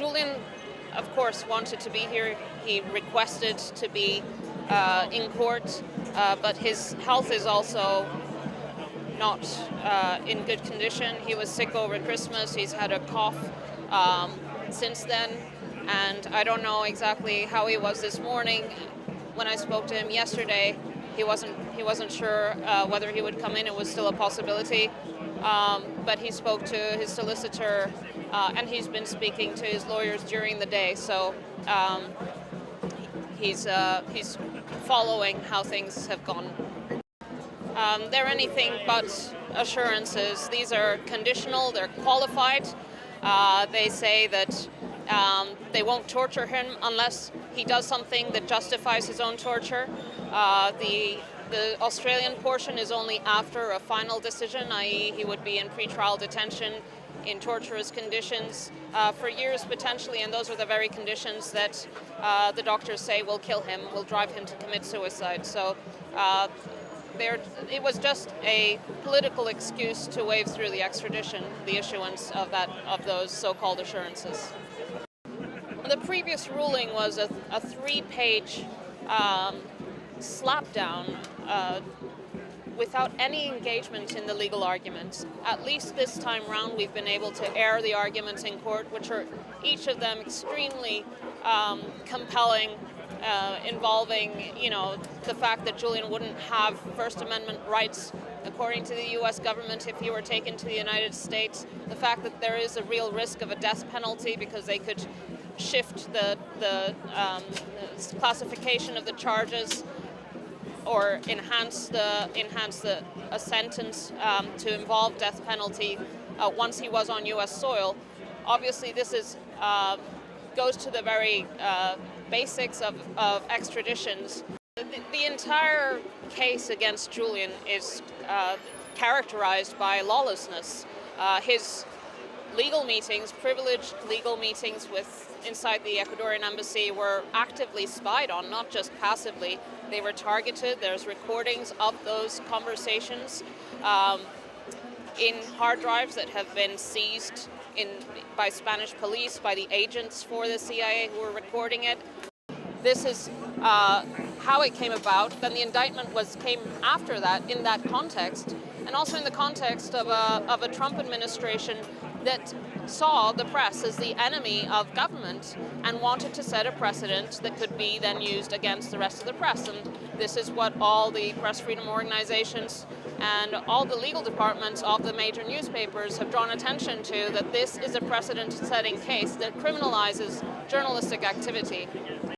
Julian, of course, wanted to be here. He requested to be in court, but his health is also not in good condition. He was sick over Christmas. He's had a cough since then, and I don't know exactly how he was this morning. When I spoke to him yesterday, he wasn't sure whether he would come in. It was still a possibility, but he spoke to his solicitor, and he's been speaking to his lawyers during the day. So he's following how things have gone. They're anything but assurances. These are conditional. They're qualified. They say that they won't torture him unless he does something that justifies his own torture. The Australian portion is only after a final decision, i.e. he would be in pretrial detention in torturous conditions for years potentially, and those are the very conditions that the doctors say will kill him, will drive him to commit suicide. So it was just a political excuse to waive through the extradition, the issuance of those so-called assurances. The previous ruling was a 3-page slapdown without any engagement in the legal arguments. At least this time round, we've been able to air the arguments in court, which are each of them extremely compelling, involving, the fact that Julian wouldn't have First Amendment rights according to the U.S. government if he were taken to the United States, the fact that there is a real risk of a death penalty because they could shift the classification of the charges or enhance a sentence to involve death penalty once he was on U.S. soil. Obviously, this goes to the very basics of extraditions. The entire case against Julian is characterized by lawlessness. His legal meetings, privileged legal meetings inside the Ecuadorian embassy, were actively spied on, not just passively. They were targeted. There's recordings of those conversations in hard drives that have been seized by Spanish police, by the agents for the CIA who were recording it. This is how it came about. Then the indictment came after that in that context, and also in the context of a Trump administration that saw the press as the enemy of government and wanted to set a precedent that could be then used against the rest of the press. And this is what all the press freedom organizations and all the legal departments of the major newspapers have drawn attention to, that this is a precedent-setting case that criminalizes journalistic activity.